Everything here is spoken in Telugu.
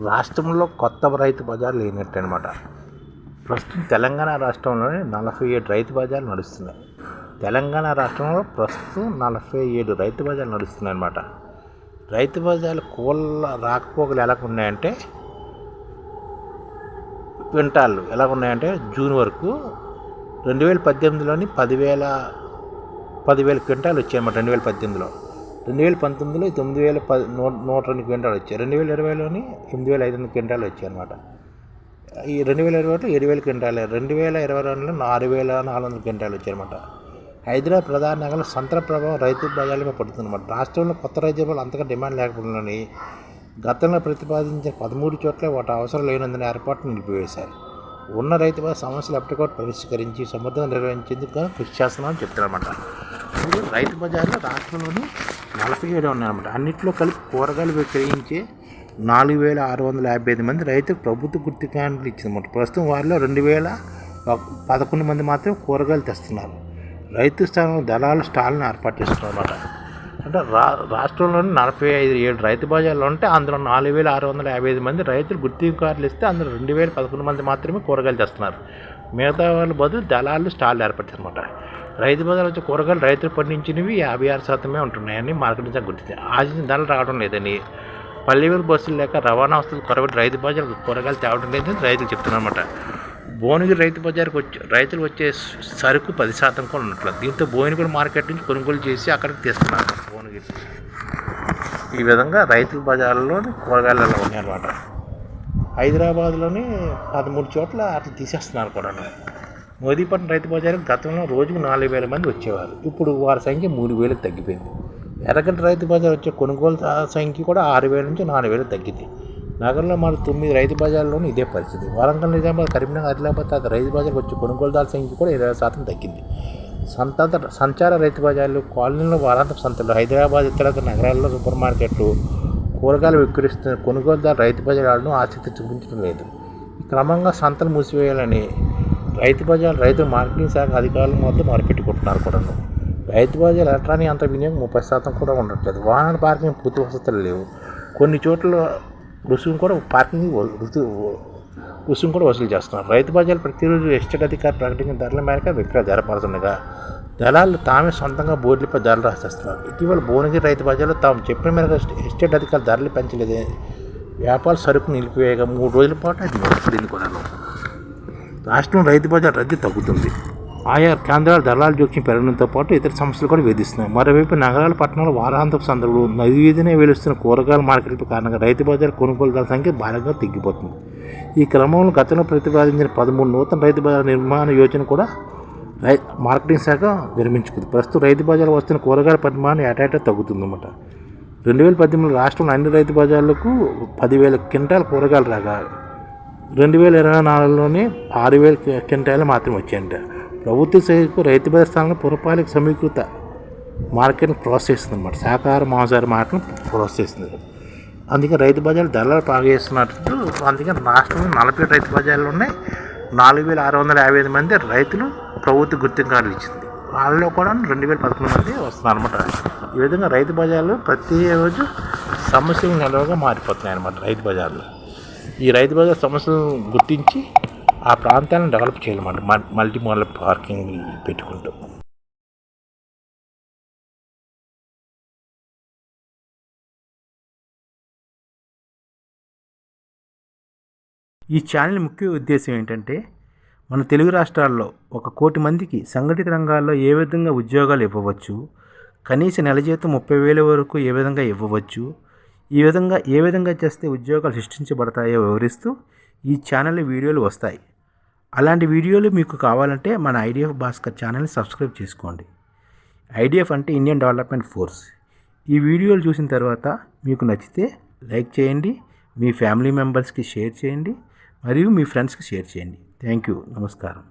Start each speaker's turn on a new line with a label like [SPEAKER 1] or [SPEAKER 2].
[SPEAKER 1] రాష్ట్రంలో కొత్త రైతు బజార్లు లేనట్టు అనమాట. ప్రస్తుతం తెలంగాణ రాష్ట్రంలోనే 47 రైతు బజార్లు నడుస్తున్నాయి. తెలంగాణ రాష్ట్రంలో ప్రస్తుతం 47 రైతు బజార్లు నడుస్తున్నాయి అనమాట. రైతు బజార్లు కోళ్ళ రాకపోకలు ఎలా ఉన్నాయంటే, క్వింటాళ్ళు ఎలా ఉన్నాయంటే జూన్ వరకు 2018లోని 10,000 క్వింటాలు వచ్చాయన్నమాట. 2018లో 2019లో 9,102 క్వింటాలు వచ్చాయి. 2020లోని 8,500 క్వింటాలు వచ్చాయి అనమాట. ఈ 2021లో 7,000 క్వింటాలు, 2022లో 4,400 క్వింటాలు వచ్చాయన్నమాట. హైదరాబాద్ ప్రధాన నగరంలో సంతల ప్రభావం రైతు బజార్లపై పడుతుందన్నమాట. రాష్ట్రంలో కొత్త రైతు బజార్లు అంతగా డిమాండ్ లేకపోవడంలోని గతంలో ప్రతిపాదించిన 13 చోట్ల వాటి అవసరం లేనందున ఏర్పాటును నిలిపివేశారు. ఉన్న రైతు బజార్ సమస్యలు ఎప్పటికప్పుడు పరిష్కరించి సమర్థంగా నిర్వహించేందుకు కృషి చేస్తున్నామని చెప్తారన్నమాట. ఇప్పుడు రైతు బజార్లో రాష్ట్రంలోని 47 ఉన్నాయన్నమాట. అన్నింటిలో కలిపి కూరగాయలు విక్రయించే 4,655 మంది రైతులకు ప్రభుత్వ గుర్తింపులు ఇచ్చిందన్నమాట. ప్రస్తుతం వారిలో 2,011 మంది మాత్రమే కూరగాయలు తెస్తున్నారు. రైతు స్థానంలో దళాలు స్టాల్ను ఏర్పాటు చేస్తున్నారన్నమాట. అంటే రాష్ట్రంలోని 47 రైతు బజార్లు ఉంటే అందులో 4,655 మంది రైతులు గుర్తింపు కార్డులు ఇస్తే అందులో 2,011 మంది మాత్రమే కూరగాయలు తెస్తున్నారు. మిగతా వాళ్ళ బదులు దళాలు స్టాల్ ఏర్పడతారన్నమాట. రైతు బజార్ వచ్చే కూరగాయలు రైతులు పండించినవి 56% ఉంటున్నాయని మార్కెటింగ్ శాఖ గుర్తించింది. ఆశించిన ధరలు రావడం లేదని, పల్లెవేలు బస్సులు లేక రవాణా వస్తువులు కొరబడి రైతు బజార్ కూరగాయలు తేవడం లేదని రైతులు చెప్తున్నారన్నమాట. భువనగిరి రైతు బజార్కి రైతులు వచ్చే సరుకు 10% కూడా ఉన్నట్లేదు. దీంతో భువనగిరి మార్కెట్ నుంచి కొనుగోలు చేసి అక్కడికి తీస్తున్నారు భువనగిరి. ఈ విధంగా రైతుల బజార్లో కూరగాయలు ఉన్నాయన్నమాట. హైదరాబాద్లోని 13 చోట్ల అట్లా తీసేస్తున్నారు కూడా. మోదీపట్నం రైతు బజార్కి గతంలో రోజుకు 4,000 మంది వచ్చేవారు. ఇప్పుడు వారి సంఖ్య 3,000కి తగ్గిపోయింది. ఎర్రగడ్డ రైతు బజార్ వచ్చే కొనుగోలు సంఖ్య కూడా 6,000 నుంచి 4,000 తగ్గింది. నగరంలో మన 9 రైతు బజార్లోనూ ఇదే పరిస్థితి. వరంగల్, నిజామాబాద్, కరీంనగర్, ఆదిలాబాద్ రైతు బజార్కి వచ్చే కొనుగోలుదారుల సంఖ్య కూడా 20% తగ్గింది. సంచార రైతు బజార్లు, కాలనీలో వారాంతపు సంతలు, హైదరాబాద్ ఇతర నగరాల్లో సూపర్ మార్కెట్లు కూరగాయలు విక్రయిస్తున్న కొనుగోలుదారు రైతు బజార్లను ఆసక్తి చూపించడం లేదు. క్రమంగా సంతలు మూసివేయాలని రైతు మార్కెటింగ్ శాఖ అధికారులు మొత్తం మొదలుపెట్టుకుంటున్నారు కూడా. రైతు బజార్ ఎలక్ట్రానిక్ యంత్ర వినియోగం 30% కూడా ఉండట్లేదు. వాహన పార్కింగ్ పూర్తి వసతులు లేవు. కొన్ని చోట్ల రుసుము కూడా వసూలు చేస్తున్నారు. రైతు బజార్లు ప్రతిరోజు ఎస్టేట్ అధికారులు ప్రకటించిన ధరల మేరకు విక్రయాలు జరపడుతుండగా దళాలు తామే సొంతంగా బోర్డులపై ధరలు రాసేస్తున్నారు. ఇటీవల భువనగిరి రైతు బజార్లో తాము చెప్పిన మేరకు ఎస్టేట్ అధికారులు ధరలు పెంచలేదే వ్యాపార సరుకు నిలిపివేయగా 3 రోజుల పాటు అది నడుస్తుంది కూడా. రాష్ట్రంలో రైతు బజార్ రద్దీ తగ్గుతుంది. ఆయా కేంద్రాలు దళాలు జోక్యం పెరగడంతో పాటు ఇతర సమస్యలు కూడా వేధిస్తున్నాయి. మరోవైపు నగరాల, పట్టణాల వారాంతపు సందర్భంలో నది వీధినే వెలుస్తున్న కూరగాయల మార్కెట్ల కారణంగా రైతు బజార్ కొనుగోలుదారుల సంఖ్య భారీగా తగ్గిపోతుంది. ఈ క్రమంలో గతంలో ప్రతిపాదించిన 13 నూతన రైతు బజార్ నిర్మాణ యోజన కూడా మార్కెటింగ్ శాఖ విరమించుకుంది. ప్రస్తుతం రైతు బజార్ వస్తున్న కూరగాయల పరిమాణం ఏటా తగ్గుతుందన్నమాట. 2018లో రాష్ట్రంలో అన్ని రైతు బజార్లకు 10,000 క్వింటాల కూరగాయలు రాగా 2024లోనే 6,000 క్వింటాలు మాత్రమే వచ్చాయంట. ప్రభుత్వ శాఖకు రైతు బజార్ స్థానంలో పురపాలిక సమీకృత మార్కెట్ను ప్రోత్సహిస్తుంది అన్నమాట. శాకాహార మాంసాహార మార్కెట్ను ప్రోత్సహిస్తుంది. అందుకే రైతు బజార్లు ధరలు పాగేస్తున్నట్టు. అందుకని రాష్ట్రంలో 47 రైతు బజార్లు ఉన్నాయి. 4,655 మంది రైతులు ప్రభుత్వ గుర్తింపు కార్డులు ఇచ్చింది. వాళ్ళలో కూడా 2,011 మంది వస్తున్నారు అన్నమాట. ఈ విధంగా రైతు బజార్లు ప్రతిరోజు సమస్యలు నిలవగా మారిపోతున్నాయి అన్నమాట. రైతు బజార్లు ఈ రైతు బజార్ సమస్యలను గుర్తించి ఆ ప్రాంతాలను డెవలప్ చేయాలన్నమాట. మల్టీ మోడల్ పార్కింగ్ పెట్టుకుంటూ.
[SPEAKER 2] ఈ ఛానల్ ముఖ్య ఉద్దేశం ఏంటంటే, మన తెలుగు రాష్ట్రాల్లో 1 కోటి మందికి సంఘటిత రంగాల్లో ఏ విధంగా ఉద్యోగాలు ఇవ్వవచ్చు, కనీస నెల జీతం 30,000 వరకు ఏ విధంగా ఇవ్వవచ్చు, ఏ విధంగా చేస్తే ఉద్యోగాలు సృష్టించబడతాయో వివరిస్తూ ఈ ఛానల్ వీడియోలు వస్తాయి. అలాంటి వీడియోలు మీకు కావాలంటే మన ఐడిఎఫ్ భాస్కర్ ఛానల్ని సబ్స్క్రైబ్ చేసుకోండి. ఐడిఎఫ్ అంటే ఇండియన్ డెవలప్మెంట్ ఫోర్స్. ఈ వీడియోలు చూసిన తర్వాత మీకు నచ్చితే లైక్ చేయండి, మీ ఫ్యామిలీ మెంబర్స్కి షేర్ చేయండి, మరియు మీ ఫ్రెండ్స్కి షేర్ చేయండి. Thank you. నమస్కారం.